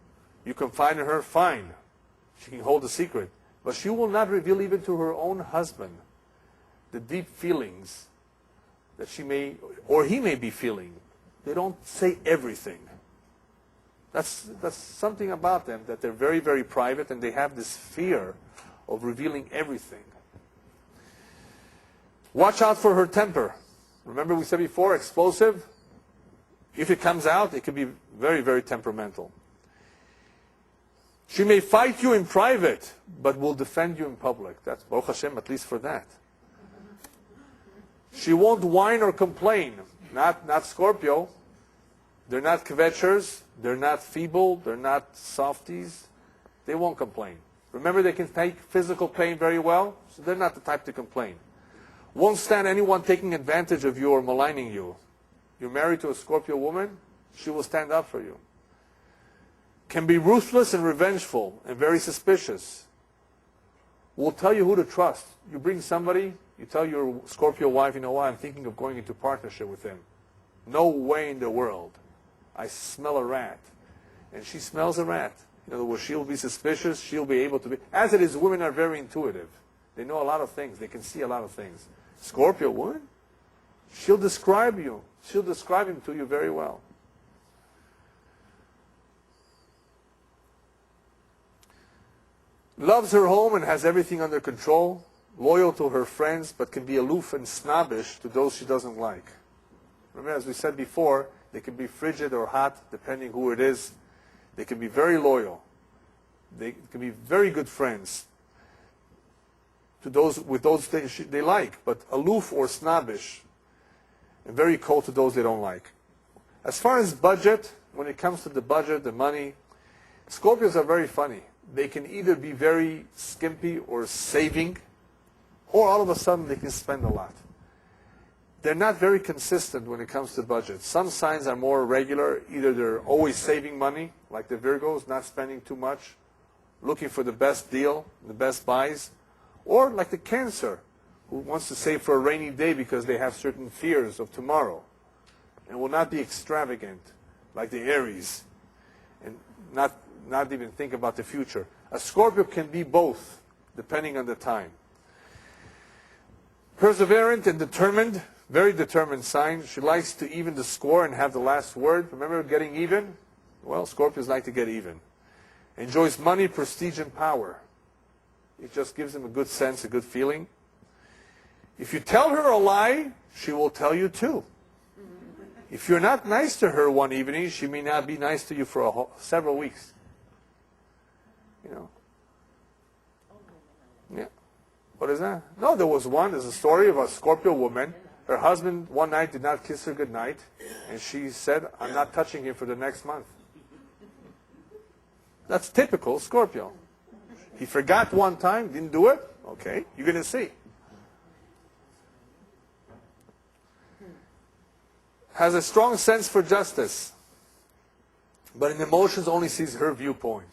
you confide in her, fine. She can hold a secret. But she will not reveal even to her own husband the deep feelings that she may, or he may be feeling. They don't say everything. That's something about them, that they're very, very private and they have this fear of revealing everything. Watch out for her temper. Remember we said before, explosive. If it comes out, it can be very, very temperamental. She may fight you in private, but will defend you in public. That's Baruch Hashem, at least for that. She won't whine or complain. Not Scorpio. They're not kvetchers. They're not feeble. They're not softies. They won't complain. Remember, they can take physical pain very well, so they're not the type to complain. Won't stand anyone taking advantage of you or maligning you. You're married to a Scorpio woman, she will stand up for you. Can be ruthless and revengeful and very suspicious. Will tell you who to trust. You bring somebody, you tell your Scorpio wife, you know what, I'm thinking of going into partnership with him. No way in the world. I smell a rat. And she smells a rat. In other words, she'll be suspicious, she'll be able to be. As it is, women are very intuitive. They know a lot of things. They can see a lot of things. Scorpio woman, she'll describe you. She'll describe him to you very well. Loves her home and has everything under control. Loyal to her friends, but can be aloof and snobbish to those she doesn't like. Remember, as we said before, they can be frigid or hot, depending who it is. They can be very loyal. They can be very good friends to those with those things they like, but aloof or snobbish, and very cold to those they don't like. As far as budget, when it comes to the budget, the money, Scorpios are very funny. They can either be very skimpy or saving, or all of a sudden they can spend a lot. They're not very consistent when it comes to budget. Some signs are more regular. Either they're always saving money, like the Virgos, not spending too much, looking for the best deal, the best buys, or like the Cancer, who wants to save for a rainy day because they have certain fears of tomorrow, and will not be extravagant, like the Aries, and not even think about the future. A Scorpio can be both, depending on the time. Perseverant and determined, very determined sign. She likes to even the score and have the last word. Remember getting even? Well, Scorpios like to get even. Enjoys money, prestige, and power. It just gives them a good sense, a good feeling. If you tell her a lie, she will tell you too. If you're not nice to her one evening, she may not be nice to you for several weeks. You know. Yeah. What is that? No, there's a story of a Scorpio woman. Her husband one night did not kiss her goodnight, and she said, I'm not touching him for the next month. That's typical Scorpio. He forgot one time, didn't do it. Okay, you're going to see. Has a strong sense for justice, but in emotions only sees her viewpoint.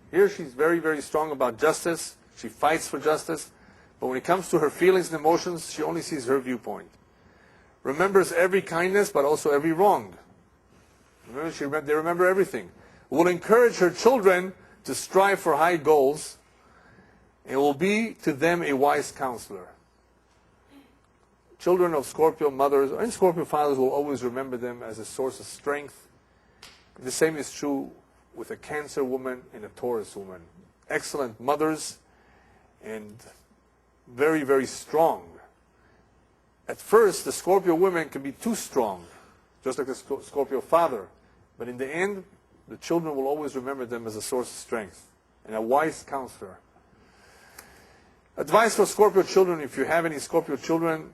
Here she's very, very strong about justice. She fights for justice. But when it comes to her feelings and emotions, she only sees her viewpoint. Remembers every kindness, but also every wrong. They remember everything. Will encourage her children to strive for high goals, and will be to them a wise counselor. Children of Scorpio mothers and Scorpio fathers will always remember them as a source of strength. The same is true with a Cancer woman and a Taurus woman. Excellent mothers and very, very strong. At first, the Scorpio women can be too strong, just like the Scorpio father. But in the end, the children will always remember them as a source of strength and a wise counselor. Advice for Scorpio children, if you have any Scorpio children,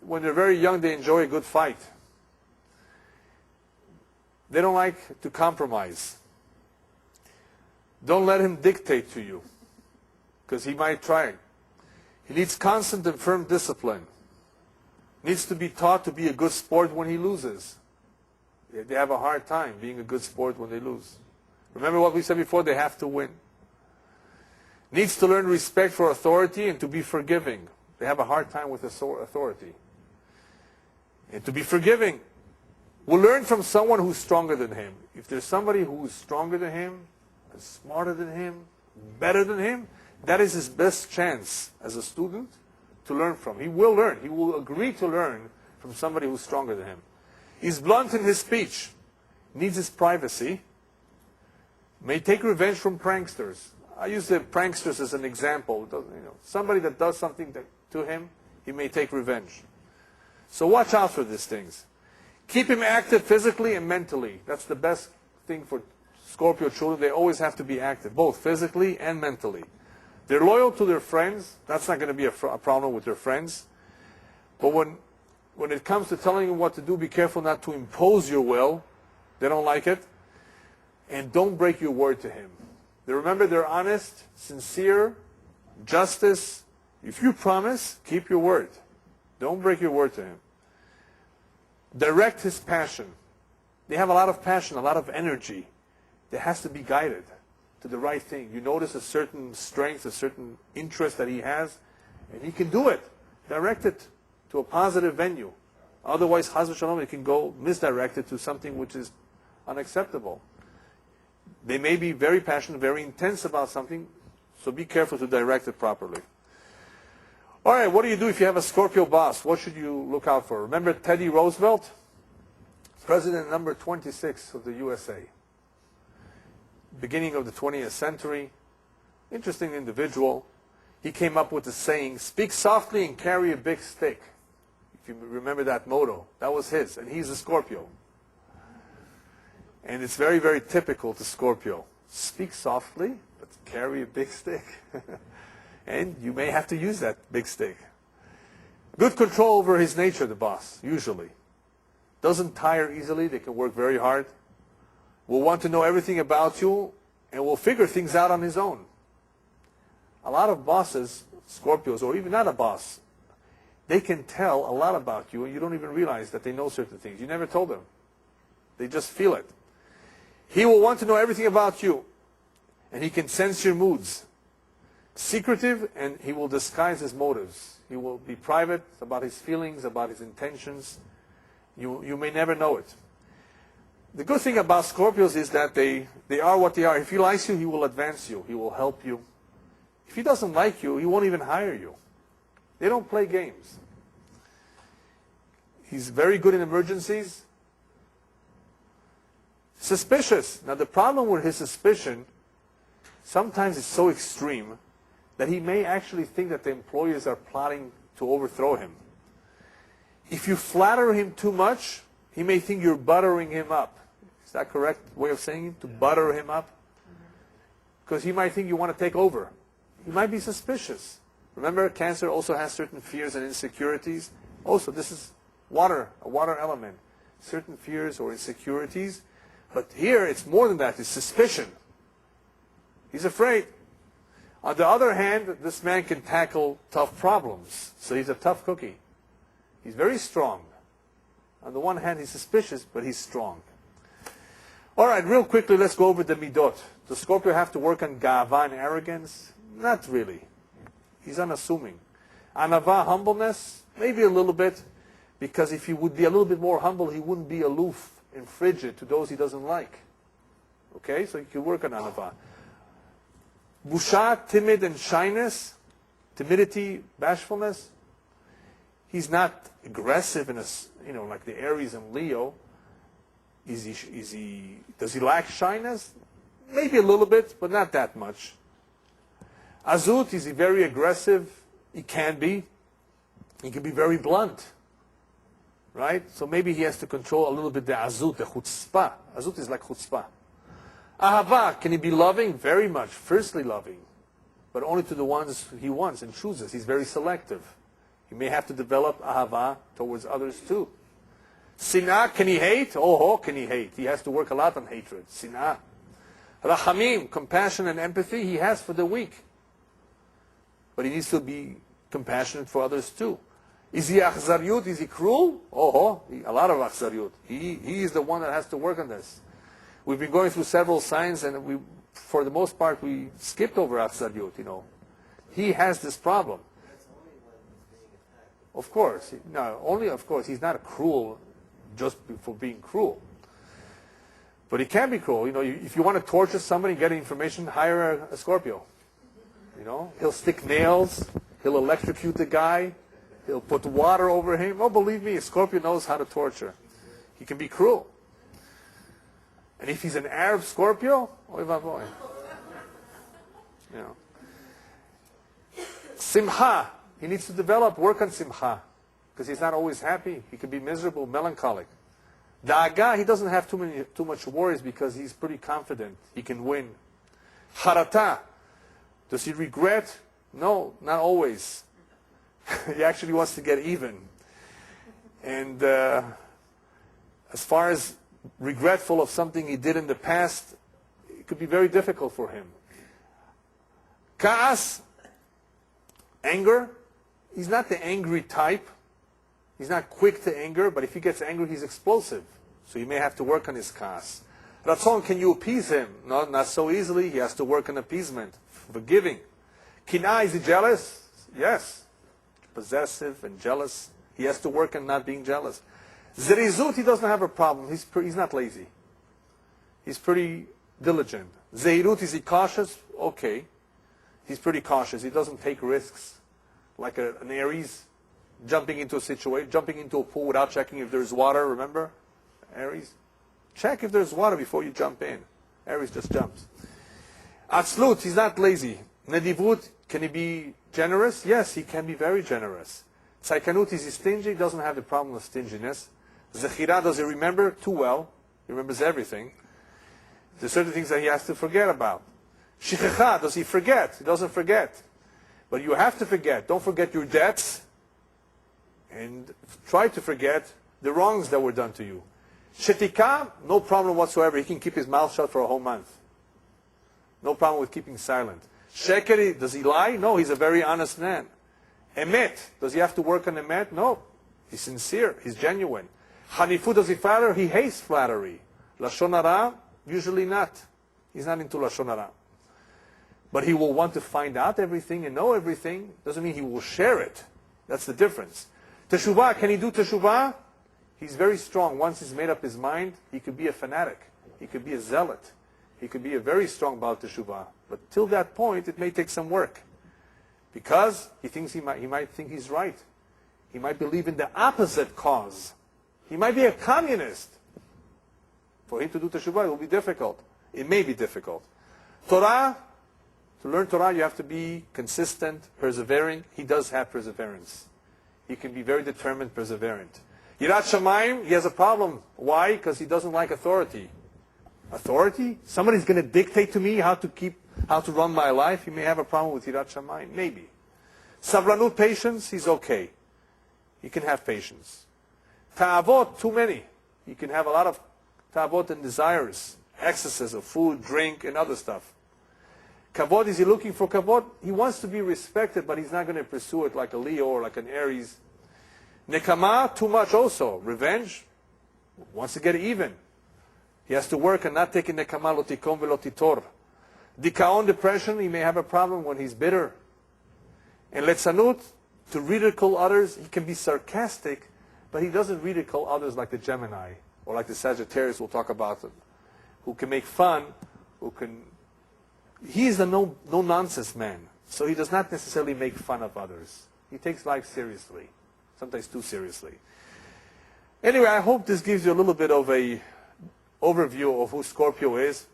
when they're very young, they enjoy a good fight. They don't like to compromise. Don't let him dictate to you, because he might try. He needs constant and firm discipline. Needs to be taught to be a good sport when he loses. They have a hard time being a good sport when they lose. Remember what we said before, they have to win. Needs to learn respect for authority and to be forgiving. They have a hard time with authority. And to be forgiving. Will learn from someone who's stronger than him. If there's somebody who's stronger than him, smarter than him, better than him, that is his best chance as a student to learn from. He will learn. He will agree to learn from somebody who's stronger than him. He's blunt in his speech. Needs his privacy. May take revenge from pranksters. I use the pranksters as an example. Somebody that does something to him, he may take revenge. So watch out for these things. Keep him active physically and mentally. That's the best thing for Scorpio children. They always have to be active, both physically and mentally. They're loyal to their friends. That's not going to be a problem with their friends. But when it comes to telling them what to do, be careful not to impose your will. They don't like it. And don't break your word to him. Remember, they're honest, sincere, justice. If you promise, keep your word. Don't break your word to him. Direct his passion. They have a lot of passion, a lot of energy. It has to be guided to the right thing. You notice a certain strength, a certain interest that he has, and he can do it. Direct it to a positive venue. Otherwise, Chas v'Shalom, it can go misdirected to something which is unacceptable. They may be very passionate, very intense about something, so be careful to direct it properly. All right, what do you do if you have a Scorpio boss? What should you look out for? Remember Teddy Roosevelt? President number 26 of the USA. Beginning of the 20th century. Interesting individual. He came up with the saying, speak softly and carry a big stick. If you remember that motto, that was his, and he's a Scorpio. And it's very, very typical to Scorpio. Speak softly, but carry a big stick. And you may have to use that big stick. Good control over his nature, the boss, usually. Doesn't tire easily. They can work very hard. Will want to know everything about you and will figure things out on his own. A lot of bosses, Scorpios, or even not a boss, they can tell a lot about you and you don't even realize that they know certain things. You never told them. They just feel it. He will want to know everything about you, and he can sense your moods. Secretive, and he will disguise his motives. He will be private about his feelings, about his intentions. You may never know it. The good thing about Scorpios is that they are what they are. If he likes you, he will advance you. He will help you. If he doesn't like you, he won't even hire you. They don't play games. He's very good in emergencies. Suspicious. Now the problem with his suspicion, sometimes it's so extreme that he may actually think that the employers are plotting to overthrow him. If you flatter him too much, he may think you're buttering him up. Is that correct way of saying it? To butter him up? Because he might think you want to take over. He might be suspicious. Remember, Cancer also has certain fears and insecurities. Also, this is water, a water element. Certain fears or insecurities. But here, it's more than that. It's suspicion. He's afraid. On the other hand, this man can tackle tough problems. So he's a tough cookie. He's very strong. On the one hand, he's suspicious, but he's strong. All right, real quickly, let's go over the midot. Does Scorpio have to work on gava and arrogance? Not really. He's unassuming. Anava, humbleness? Maybe a little bit, because if he would be a little bit more humble, he wouldn't be aloof and frigid to those he doesn't like. Okay, so he could work on anava. Busha, timid and shyness, timidity, bashfulness. He's not aggressive in a, like the Aries and Leo. Does he lack shyness? Maybe a little bit, but not that much. Azut, is he very aggressive? He can be. He can be very blunt. Right? So maybe he has to control a little bit the azut, the chutzpah. Azut is like chutzpah. Ahava, can he be loving? Very much. Fiercely loving. But only to the ones he wants and chooses. He's very selective. He may have to develop ahava towards others too. Sinah, can he hate? Oh, can he hate? He has to work a lot on hatred. Sinah. Rachamim, compassion and empathy, he has for the weak. But he needs to be compassionate for others too. Is he achzaryut? Is he cruel? Oh, a lot of achzaryut. He is the one that has to work on this. We've been going through several signs, and for the most part, we skipped over achzaryut, He has this problem. That's only when he's being attacked. Of course. No, only of course. He's not cruel just for being cruel. But he can be cruel. If you want to torture somebody, get information, hire a Scorpio. He'll stick nails. He'll electrocute the guy. He'll put water over him. Oh, believe me, a Scorpio knows how to torture. He can be cruel. And if he's an Arab Scorpio, oy vavoy. Simcha. He needs to work on simcha. Because he's not always happy. He can be miserable, melancholic. Da'aga, he doesn't have too much worries because he's pretty confident. He can win. Harata. Does he regret? No, not always. He actually wants to get even. And as far as regretful of something he did in the past, it could be very difficult for him. Ka'as, anger. He's not the angry type. He's not quick to anger, but if he gets angry, he's explosive. So you may have to work on his ka'as. Ratzon, can you appease him? No, not so easily. He has to work on appeasement, forgiving. Kinah, is he jealous? Yes. Possessive and jealous. He has to work on not being jealous. Zerizut, he doesn't have a problem. He's not lazy. He's pretty diligent. Zeirut, is he cautious? Okay. He's pretty cautious. He doesn't take risks like an Aries, jumping into a pool without checking if there's water. Remember, Aries? Check if there's water before you jump in. Aries just jumps. Atzlut, he's not lazy. Nedivut, can he be generous? Yes, he can be very generous. Tzaikanut, is he stingy? He doesn't have the problem of stinginess. Zechira, does he remember? Too well. He remembers everything. There's certain things that he has to forget about. Shichecha, does he forget? He doesn't forget. But you have to forget. Don't forget your debts. And try to forget the wrongs that were done to you. Shetika, no problem whatsoever. He can keep his mouth shut for a whole month. No problem with keeping silent. Shekeri, does he lie? No, he's a very honest man. Emet, does he have to work on emet? No. He's sincere. He's genuine. Hanifu, does he flatter? He hates flattery. Lashon hara, usually not. He's not into lashon hara. But he will want to find out everything and know everything. Doesn't mean he will share it. That's the difference. Teshuvah, can he do teshuvah? He's very strong. Once he's made up his mind, he could be a fanatic. He could be a zealot. He could be a very strong Baal teshuvah. But till that point, it may take some work. Because he thinks he might think he's right. He might believe in the opposite cause. He might be a communist. For him to do teshuvah, it will be difficult. It may be difficult. Torah, to learn Torah, you have to be consistent, persevering. He does have perseverance. He can be very determined, perseverant. Yirat Shamayim, he has a problem. Why? Because he doesn't like authority. Authority? Somebody's going to dictate to me how to run my life? He may have a problem with Yirat Shamayim. Maybe. Savranut, patience, he's okay. He can have patience. Ta'avot, too many. He can have a lot of ta'avot and desires. Excesses of food, drink, and other stuff. Kavod, is he looking for kavod? He wants to be respected, but he's not going to pursue it like a Leo or like an Aries. Nekama, too much also. Revenge, wants to get even. He has to work and not taking nekama lotikom velotitor. Dikaon, depression, he may have a problem when he's bitter. And letzanut, to ridicule others, he can be sarcastic, but he doesn't ridicule others like the Gemini or like the Sagittarius we'll talk about, who can make fun, he is a no-nonsense man. So he does not necessarily make fun of others. He takes life seriously, sometimes too seriously. Anyway, I hope this gives you a little bit of a overview of who Scorpio is.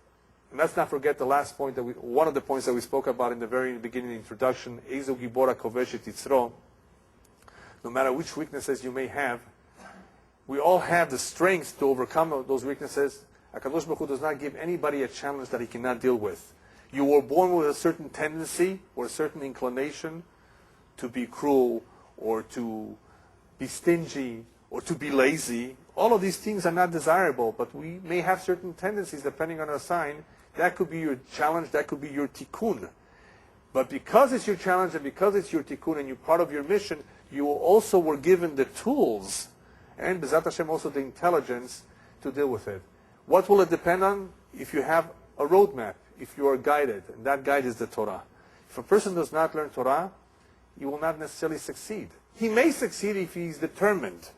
And let's not forget the last point, one of the points that we spoke about in the very beginning introduction, Ezo Gibora Koveshet Yitzro. No matter which weaknesses you may have, we all have the strength to overcome those weaknesses. HaKadosh Baruch Hu does not give anybody a challenge that he cannot deal with. You were born with a certain tendency or a certain inclination to be cruel or to be stingy or to be lazy. All of these things are not desirable, but we may have certain tendencies depending on our sign. That could be your challenge, that could be your tikkun. But because it's your challenge and because it's your tikkun and you're part of your mission, you also were given the tools and B'ezrat Hashem also the intelligence to deal with it. What will it depend on? If you have a roadmap, if you are guided, and that guide is the Torah. If a person does not learn Torah, he will not necessarily succeed. He may succeed if he's determined.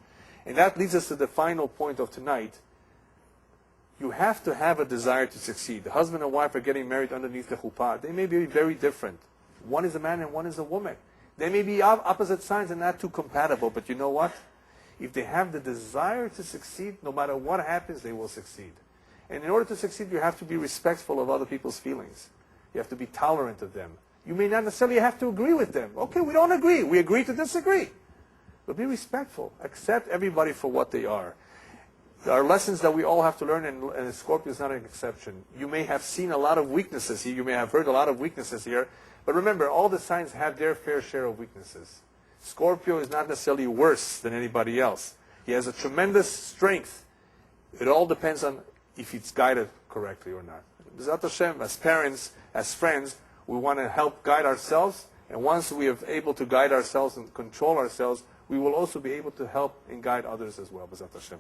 And that leads us to the final point of tonight. You have to have a desire to succeed. The husband and wife are getting married underneath the chuppah. They may be very different. One is a man and one is a woman. They may be opposite signs and not too compatible, but you know what? If they have the desire to succeed, no matter what happens, they will succeed. And in order to succeed, you have to be respectful of other people's feelings. You have to be tolerant of them. You may not necessarily have to agree with them. Okay, we don't agree. We agree to disagree. But be respectful. Accept everybody for what they are. There are lessons that we all have to learn, and Scorpio is not an exception. You may have seen a lot of weaknesses here. You may have heard a lot of weaknesses here. But remember, all the signs have their fair share of weaknesses. Scorpio is not necessarily worse than anybody else. He has a tremendous strength. It all depends on if it's guided correctly or not. B'ezrat Hashem, as parents, as friends, we want to help guide ourselves. And once we are able to guide ourselves and control ourselves, we will also be able to help and guide others as well. B'ezrat Hashem.